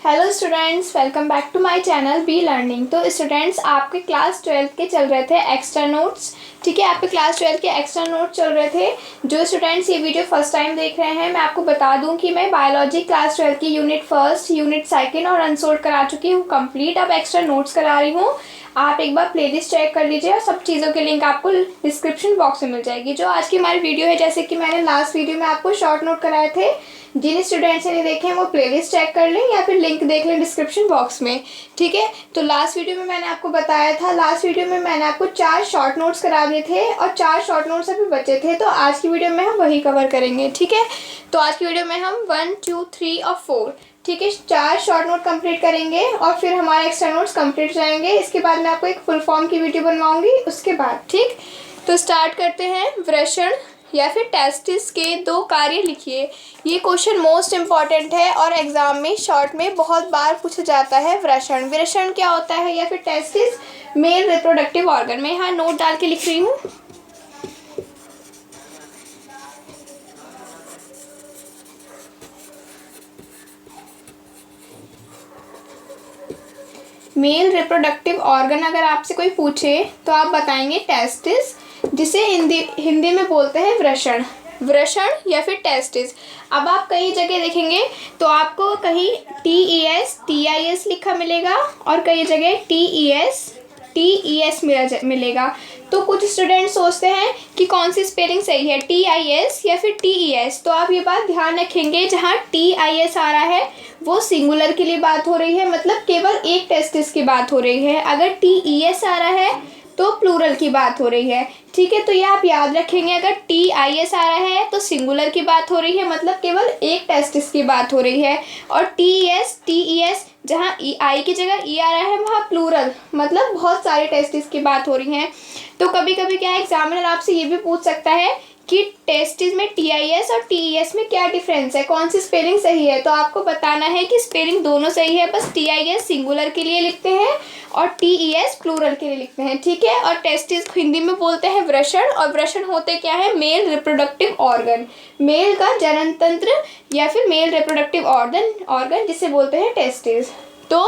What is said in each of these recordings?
Hello students, welcome back to my channel B learning. तो students, आपके class 12 के चल रहे थे एक्स्ट्रा नोट्स। ठीक है, आपके क्लास 12 के एक्स्ट्रा नोट चल रहे थे। जो स्टूडेंट्स ये वीडियो फर्स्ट टाइम देख रहे हैं, मैं आपको बता दूं कि मैं बायोलॉजी क्लास 12 की यूनिट फर्स्ट, यूनिट सेकंड और अनसोल्ड करा चुकी हूँ कंप्लीट। अब एक्स्ट्रा नोट्स करा रही हूँ। आप एक बार प्लेलिस्ट चेक कर लीजिए और सब चीज़ों के लिंक आपको डिस्क्रिप्शन बॉक्स में मिल जाएगी। जो आज की हमारी वीडियो है, जैसे कि मैंने लास्ट वीडियो में आपको शॉर्ट नोट कराए थे, जिन स्टूडेंट्स ने देखे हैं वो प्लेलिस्ट चेक कर लें या फिर लिंक देख लें डिस्क्रिप्शन बॉक्स में। ठीक है, तो लास्ट वीडियो में मैंने आपको बताया था, लास्ट वीडियो में मैंने आपको 4 शॉर्ट नोट्स करा दिए थे और 4 शॉर्ट नोट्स अभी बचे थे। तो आज की वीडियो में हम वही कवर करेंगे। ठीक है, तो आज की वीडियो में हम 1, 2, 3 और 4, ठीक है, 4 शॉर्ट नोट कंप्लीट करेंगे और फिर हमारे एक्स्ट्रा नोट्स कंप्लीट जाएंगे। इसके बाद मैं आपको एक फुल फॉर्म की वीडियो बनवाऊंगी उसके बाद। ठीक, तो स्टार्ट करते हैं। वृषण या फिर टेस्टिस के 2 कार्य लिखिए। ये क्वेश्चन मोस्ट इम्पॉर्टेंट है और एग्जाम में शॉर्ट में बहुत बार पूछा जाता है। वृषण, वृषण क्या होता है या फिर टेस्टिस मेल रिप्रोडक्टिव ऑर्गन। मैं यहाँ नोट डाल के लिख रही हूँ। मेल रिप्रोडक्टिव ऑर्गन अगर आपसे कोई पूछे तो आप बताएंगे टेस्टिस, जिसे हिंदी में बोलते हैं वृषण। वृषण या फिर टेस्टिस। अब आप कई जगह देखेंगे तो आपको कहीं TES लिखा मिलेगा और कई जगह TES मिलेगा। तो कुछ स्टूडेंट सोचते हैं कि कौन सी स्पेलिंग सही है, TIS या फिर TES। तो आप ये बात ध्यान रखेंगे, जहाँ TIS आ रहा है वो सिंगुलर के लिए बात हो रही है, मतलब केवल एक टेस्टिस की बात हो रही है। अगर TES आ रहा है तो प्लूरल की बात हो रही है। ठीक है, तो ये आप याद रखेंगे। अगर TIS आ रहा है तो सिंगुलर की बात हो रही है, मतलब केवल एक टेस्टिस की बात हो रही है। और TES जहाँ I की जगह E आ रहा है वहाँ प्लूरल, मतलब बहुत सारे टेस्टिस की बात हो रही है। तो कभी कभी क्या है, एग्जामिनर आपसे ये भी पूछ सकता है कि टेस्टिस में TIS और TES में क्या डिफरेंस है, कौन सी स्पेलिंग सही है। तो आपको बताना है कि स्पेलिंग दोनों सही है, बस TIS सिंगुलर के लिए लिखते हैं और TES प्लूरल के लिए लिखते हैं। ठीक है, और टेस्टिस हिंदी में बोलते हैं वृषण। और वृषण होते क्या है, मेल रिप्रोडक्टिव ऑर्गन, मेल का जनन तंत्र या फिर मेल रिप्रोडक्टिव ऑर्गन जिसे बोलते हैं टेस्टिस। तो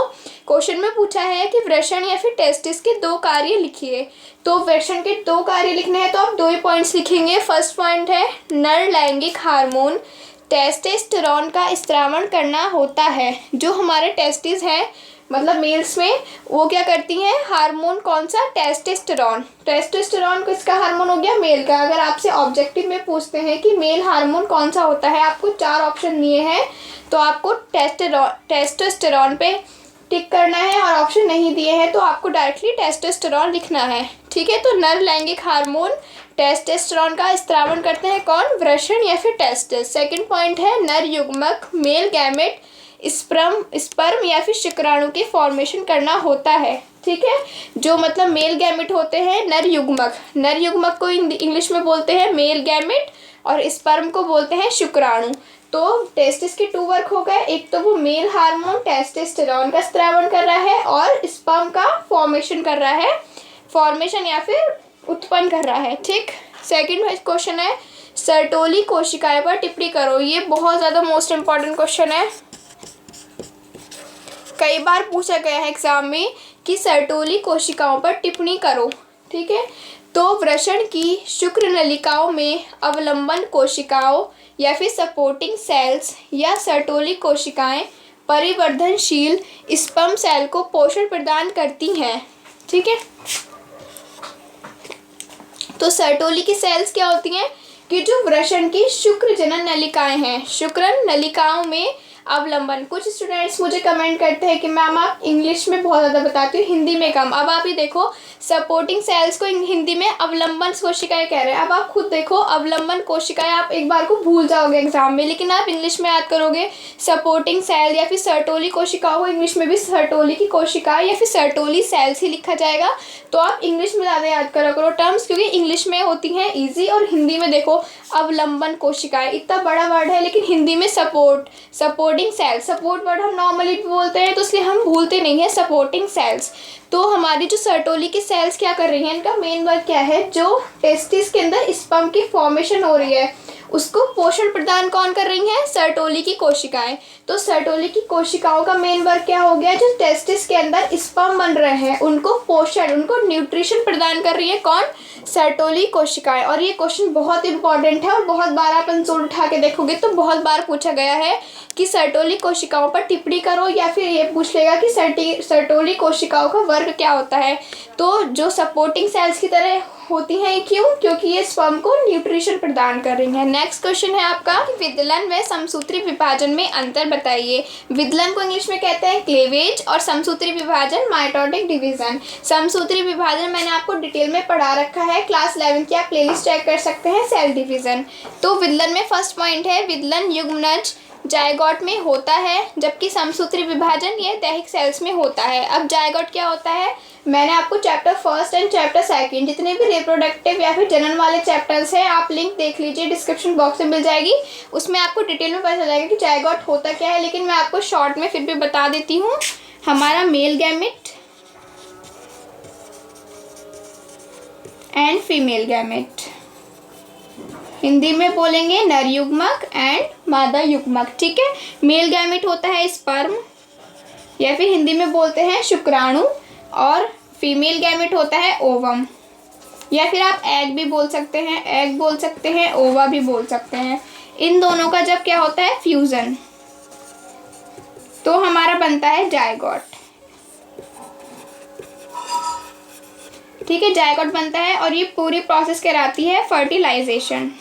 क्वेश्चन में पूछा है कि वृषण या फिर टेस्टिस के 2 कार्य लिखिए। तो वृषण के 2 कार्य लिखने हैं तो आप 2 ही पॉइंट्स लिखेंगे। फर्स्ट पॉइंट है नर लैंगिक हार्मोन टेस्टोस्टेरोन का स्त्रावण करना होता है। जो हमारे टेस्टिस हैं, मतलब मेल्स में, वो क्या करती हैं, हार्मोन कौन सा, टेस्टोस्टेरोन। टेस्टोस्टेरोन किसका हार्मोन हो गया, मेल का। अगर आपसे ऑब्जेक्टिव में पूछते हैं कि मेल हार्मोन कौन सा होता है, आपको 4 ऑप्शन दिए हैं तो आपको टेस्टोस्टेरोन पे टिक करना है, और ऑप्शन नहीं दिए हैं तो आपको डायरेक्टली टेस्टोस्टेरोन लिखना है। ठीक है, तो नर लैंगिक हार्मोन टेस्टोस्टेरोन का स्त्रावण करते हैं कौन, वृषण या फिर टेस्टिस। सेकंड पॉइंट है नर युग्मक मेल गैमेट स्पर्म या फिर शुक्राणु के फॉर्मेशन करना होता है। ठीक है, जो मतलब मेल गैमेट होते हैं नर युग्मक को इंग्लिश में बोलते हैं मेल गैमेट और स्पर्म को बोलते हैं शुक्राणु। तो टेस्टिस के 2 वर्क हो गए, एक तो वो मेल हार्मोन टेस्टोस्टेरोन का स्त्रावण कर रहा है और स्पर्म का फॉर्मेशन कर रहा है, फॉर्मेशन या फिर उत्पन्न कर रहा है। ठीक, सेकंड क्वेश्चन है सर्टोली कोशिकाएं पर टिप्पणी करो। ये बहुत ज़्यादा मोस्ट इम्पॉर्टेंट क्वेश्चन है, कई बार पूछा गया है एग्जाम में कि सर्टोली कोशिकाओं पर टिप्पणी करो। ठीक है, तो वृषण की शुक्र नलिकाओं में अवलंबन कोशिकाओं या फिर सपोर्टिंग सेल्स या सर्टोली कोशिकाएं परिवर्धनशील स्पर्म सेल को पोषण प्रदान करती हैं। ठीक है, तो सर्टोली की सेल्स क्या होती हैं कि जो वृषण की शुक्र जनन नलिकाएं हैं, शुक्र नलिकाओं में अवलंबन। कुछ स्टूडेंट्स मुझे कमेंट करते हैं कि मैम आप इंग्लिश में बहुत ज़्यादा बताती हो, हिंदी में कम। अब आप ये देखो, सपोर्टिंग सेल्स को हिंदी में अवलंबन कोशिकाएं कह रहे हैं। अब आप खुद देखो, अवलंबन कोशिकाएं आप एक बार को भूल जाओगे एग्जाम में, लेकिन आप इंग्लिश में याद करोगे सपोर्टिंग सेल या फिर सर्टोली कोशिकाओं को इंग्लिश में भी सर्टोली की कोशिकाएं या फिर सर्टोली सेल्स ही लिखा जाएगा। तो आप इंग्लिश में ज़्यादा याद करा करो टर्म्स, क्योंकि इंग्लिश में होती हैं ईजी और हिंदी में देखो अवलंबन कोशिकाएं, इतना बड़ा वर्ड है लेकिन हिंदी में सपोर्टिंग सेल्स, सपोर्ट वर्ड हम नॉर्मली बोलते हैं तो इसलिए हम भूलते नहीं है सपोर्टिंग सेल्स। तो हमारी जो सर्टोली की सेल्स क्या कर रही हैं, इनका मेन वर्क क्या है, जो टेस्टिस के अंदर स्पर्म की फॉर्मेशन हो रही है उसको पोषण प्रदान कौन कर रही हैं? सर्टोली की कोशिकाएं। तो सर्टोली की कोशिकाओं का मेन वर्क क्या हो गया? जो टेस्टिस के अंदर स्पर्म बन रहे हैं उनको पोषण, उनको न्यूट्रिशन प्रदान कर रही है कौन? सर्टोली कोशिकाएं। और ये क्वेश्चन बहुत इंपॉर्टेंट है और बहुत बार आप आंसर उठा के देखोगे तो बहुत बार पूछा गया है कि सर्टोली कोशिकाओं पर टिप्पणी करो, या फिर ये पूछ लेगा कि सर्टोली कोशिकाओं का वर्ग क्या होता है। तो जो सपोर्टिंग सेल्स की तरह होती हैं, क्यों? क्योंकि ये स्पर्म को न्यूट्रिशन प्रदान कर रही हैं। नेक्स्ट क्वेश्चन है आपका, विदलन व समसूत्री विभाजन में अंतर बताइए। विदलन को इंग्लिश में कहते हैं क्लेवेज और समसूत्री विभाजन माइटोटिक डिवीजन। समसूत्री विभाजन मैंने आपको डिटेल में पढ़ा रखा है, क्लास 11 की आप प्लेलिस्ट चेक कर सकते हैं, सेल डिवीजन। तो विदलन में फर्स्ट पॉइंट है, विदलन युग्मनज जायगोट में होता है, जबकि समसूत्री विभाजन ये दैहिक सेल्स में होता है। अब जायगोट क्या होता है? मैंने आपको chapter first and chapter second जितने भी रिप्रोडक्टिव या फिर जनन वाले चैप्टर्स हैं, आप लिंक देख लीजिए, डिस्क्रिप्शन बॉक्स में मिल जाएगी, उसमें आपको डिटेल में पता चल जाएगा कि जायगोट होता क्या है। लेकिन मैं आपको शॉर्ट में फिर भी बता देती हूँ। हमारा male gamete and female gamete, Hindi में बोलेंगे नर युग्मक एंड मादा युग्मक, ठीक है। मेल गैमेट होता है स्पर्म या फिर हिंदी में बोलते हैं शुक्राणु, और फीमेल गैमेट होता है ओवम, या फिर आप एग भी बोल सकते हैं, एग बोल सकते हैं, ओवा भी बोल सकते हैं। इन दोनों का जब क्या होता है? फ्यूजन, तो हमारा बनता है जायगोट, ठीक है। जायगोट बनता है और ये पूरी प्रोसेस कराती है फर्टिलाइजेशन।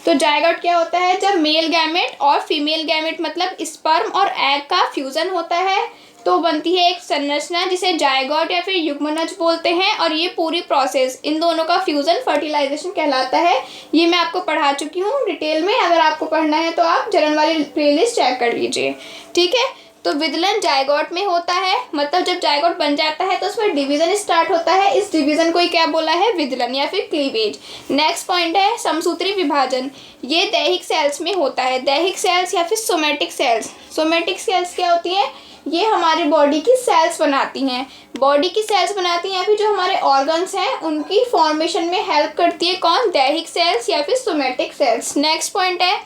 तो जायगोट क्या होता है? जब मेल गैमेट और फीमेल गैमेट मतलब स्पर्म और एग का फ्यूजन होता है तो बनती है एक संरचना जिसे जायगोट या फिर युग्मनज बोलते हैं, और ये पूरी प्रोसेस, इन दोनों का फ्यूजन फर्टिलाइजेशन कहलाता है। ये मैं आपको पढ़ा चुकी हूँ डिटेल में, अगर आपको पढ़ना है तो आप जनन वाली प्लेलिस्ट चेक कर लीजिए, ठीक है। तो विदलन जायगोट में होता है, मतलब जब जायगोट बन जाता है तो उसमें डिवीजन स्टार्ट होता है, इस डिवीजन को ही क्या बोला है? विदलन या फिर क्लीवेज। नेक्स्ट पॉइंट है समसूत्री विभाजन, ये दैहिक सेल्स में होता है, दैहिक सेल्स या फिर सोमेटिक सेल्स। सोमेटिक सेल्स क्या होती हैं? ये हमारी बॉडी की सेल्स बनाती हैं, बॉडी की सेल्स बनाती हैं, या फिर जो हमारे ऑर्गन्स हैं उनकी फॉर्मेशन में हेल्प करती है कौन? दैहिक सेल्स या फिर सोमेटिक सेल्स। नेक्स्ट पॉइंट है,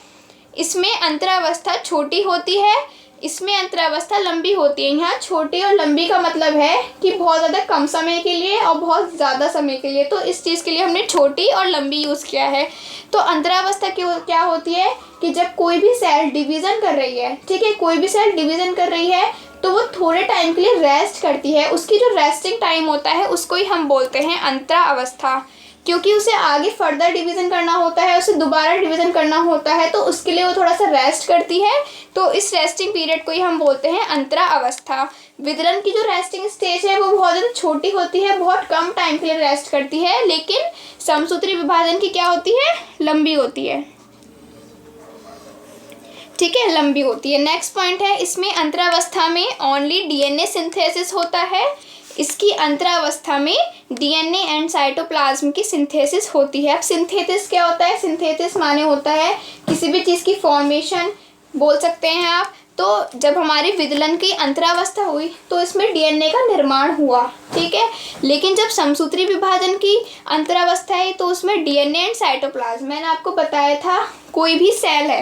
इसमें अंतरावस्था छोटी होती है, इसमें अंतरावस्था लंबी होती है। यहाँ छोटी और लंबी का मतलब है कि बहुत ज़्यादा कम समय के लिए और बहुत ज़्यादा समय के लिए, तो इस चीज़ के लिए हमने छोटी और लंबी यूज़ किया है। तो अंतरावस्था क्या होती है कि जब कोई भी सेल डिवीज़न कर रही है, ठीक है, कोई भी सेल डिवीज़न कर रही है तो वो थोड़े टाइम के लिए रेस्ट करती है, उसकी जो रेस्टिंग टाइम होता है उसको ही हम बोलते हैं अंतरावस्था, क्योंकि उसे आगे फर्दर डिवीज़न करना होता है, उसे दोबारा डिवीज़न करना होता है, तो उसके लिए वो थोड़ा सा रेस्ट करती है, तो इस रेस्टिंग पीरियड को ही हम बोलते हैं अंतरावस्था। विदलन की जो रेस्टिंग स्टेज है वो बहुत ज़्यादा छोटी होती है, बहुत कम टाइम के लिए रेस्ट करती है, लेकिन समसूत्री विभाजन की क्या होती है? लंबी होती है, ठीक है, लंबी होती है। नेक्स्ट पॉइंट है, इसमें अंतरावस्था में ओनली डीएनए सिंथेसिस होता है, इसकी अंतरावस्था में डीएनए एंड साइटोप्लाज्म की सिंथेसिस होती है। अब सिंथेसिस क्या होता है? सिंथेसिस माने होता है किसी भी चीज़ की फॉर्मेशन बोल सकते हैं आप। तो जब हमारी विदलन की अंतरावस्था हुई तो इसमें डीएनए का निर्माण हुआ, ठीक है, लेकिन जब समसूत्री विभाजन की अंतरावस्था है तो उसमें डीएनए एंड साइटोप्लाज्म, मैंने आपको बताया था कोई भी सेल है,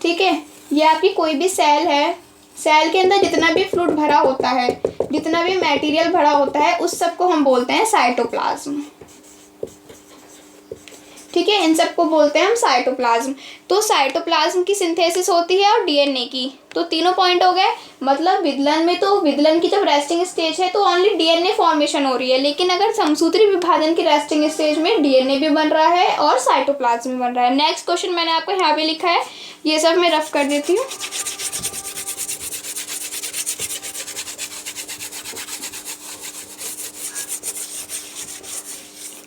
ठीक है, ये आपकी कोई भी सेल है, सेल के अंदर जितना भी फ्लूइड भरा होता है, जितना भी मटेरियल भरा होता है, उस सब को हम बोलते हैं साइटोप्लाज्म, ठीक है, इन सब को बोलते हैं हम साइटोप्लाज्म। तो साइटोप्लाज्म की सिंथेसिस होती है और डीएनए की, तो तीनों पॉइंट हो गए। मतलब विदलन में तो विदलन की जब रेस्टिंग स्टेज है तो ओनली डीएनए फॉर्मेशन हो रही है, लेकिन अगर समसूत्री विभाजन की रेस्टिंग स्टेज में डीएनए भी बन रहा है और साइटोप्लाज्म भी बन रहा है। नेक्स्ट क्वेश्चन मैंने आपको यहाँ पे लिखा है, ये सब मैं रफ कर देती हूँ।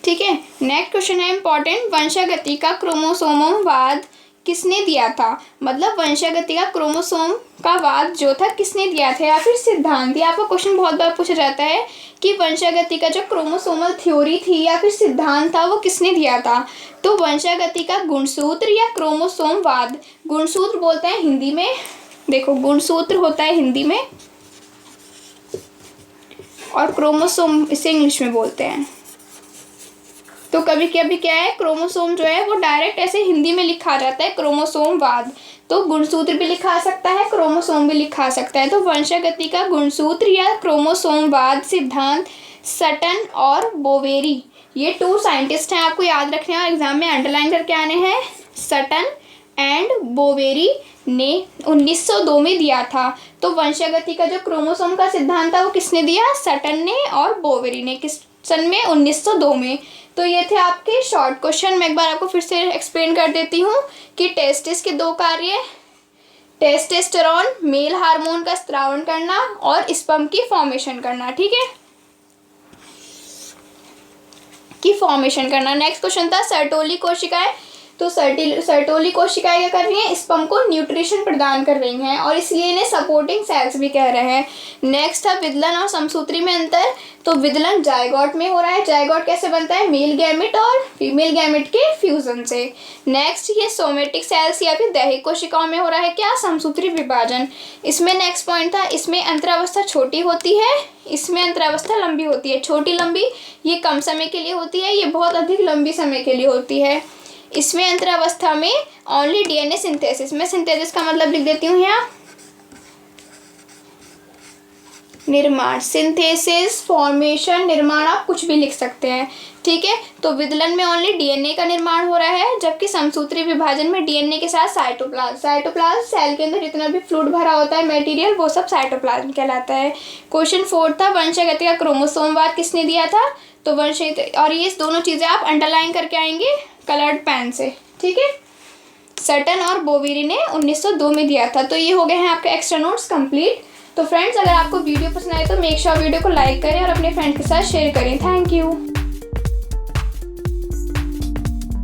ठीक है, नेक्स्ट क्वेश्चन है इंपॉर्टेंट, वंशागति का क्रोमोसोमवाद किसने दिया था? मतलब वंशागति का क्रोमोसोम का वाद जो था किसने दिया था, या फिर सिद्धांत। ये आपका क्वेश्चन बहुत बार पूछा जाता है कि वंशागति का जो क्रोमोसोमल थ्योरी थी या फिर सिद्धांत था वो किसने दिया था। तो वंशागति का गुणसूत्र या क्रोमोसोमवाद, गुणसूत्र बोलते हैं हिंदी में, देखो गुणसूत्र होता है हिंदी में, और क्रोमोसोम इसे इंग्लिश में बोलते हैं। तो कभी कभी क्या है, क्रोमोसोम जो है वो डायरेक्ट ऐसे हिंदी में लिखा जाता है क्रोमोसोमवाद, तो गुणसूत्र भी लिखा सकता है, क्रोमोसोम भी लिखा सकता है। तो वंशागति का गुणसूत्र या क्रोमोसोमवाद सिद्धांत सटन और बोवेरी, ये 2 साइंटिस्ट हैं, आपको याद रखने और एग्जाम में अंडरलाइन करके आने हैं। सटन एंड बोवेरी ने 1902 में दिया था। तो वंशागति का जो क्रोमोसोम का सिद्धांत था वो किसने दिया, सटन ने और बोवेरी ने, किस सन में, 1902 में। तो ये थे आपके शॉर्ट क्वेश्चन। मैं एक बार आपको फिर से एक्सप्लेन कर देती हूँ कि टेस्टिस के 2 कार्य, टेस्टोस्टेरोन मेल हार्मोन का स्त्रावण करना और स्पर्म की फॉर्मेशन करना, ठीक है, की फॉर्मेशन करना। नेक्स्ट क्वेश्चन था सर्टोली कोशिकाएं। तो सर्टोली कोशिकाएं क्या कर रही हैं, स्पर्म को न्यूट्रिशन प्रदान कर रही हैं और इसलिए इन्हें सपोर्टिंग सेल्स भी कह रहे हैं। नेक्स्ट था विदलन और समसूत्री में अंतर। तो विदलन जायगोट में हो रहा है। जायगोट कैसे बनता है, मेल गैमेट और फीमेल गैमेट के फ्यूजन से। नेक्स्ट ये सोमेटिक सेल्स या फिर दैहिक कोशिकाओं में हो रहा है क्या, समसूत्री विभाजन। इसमें नेक्स्ट पॉइंट था, इसमें अंतरावस्था छोटी होती है, इसमें अंतरावस्था लंबी होती है। छोटी लंबी ये कम समय के लिए होती है, ये बहुत अधिक लंबी समय के लिए होती है। इसमें अंतरावस्था में ओनली डीएनए सिंथेसिस, मैं सिंथेसिस का मतलब लिख देती हूँ यहाँ, निर्माण, सिंथेसिस, फॉर्मेशन, निर्माण, आप कुछ भी लिख सकते हैं, ठीक है। तो विदलन में ओनली डीएनए का निर्माण हो रहा है, जबकि समसूत्री विभाजन में डीएनए के साथ साइटोप्लाज्म, साइटोप्लाज्म सेल के अंदर जितना भी फ्लूइड भरा होता है मटेरियल, वो सब साइटोप्लाज्म कहलाता है। क्वेश्चन 4 था वंशागति का क्रोमोसोमवाद किसने दिया था, तो और ये दोनों चीज़ें आप अंडरलाइन करके आएंगे कलर्ड पेन से, ठीक है। सटन और बोवेरी ने 1902 में दिया था। तो ये हो गए हैं आपके एक्स्ट्रा नोट्स कंप्लीट। तो फ्रेंड्स, अगर आपको वीडियो पसंद आए तो मेक श्योर वीडियो को लाइक करें और अपने फ्रेंड के साथ शेयर करें। Thank you.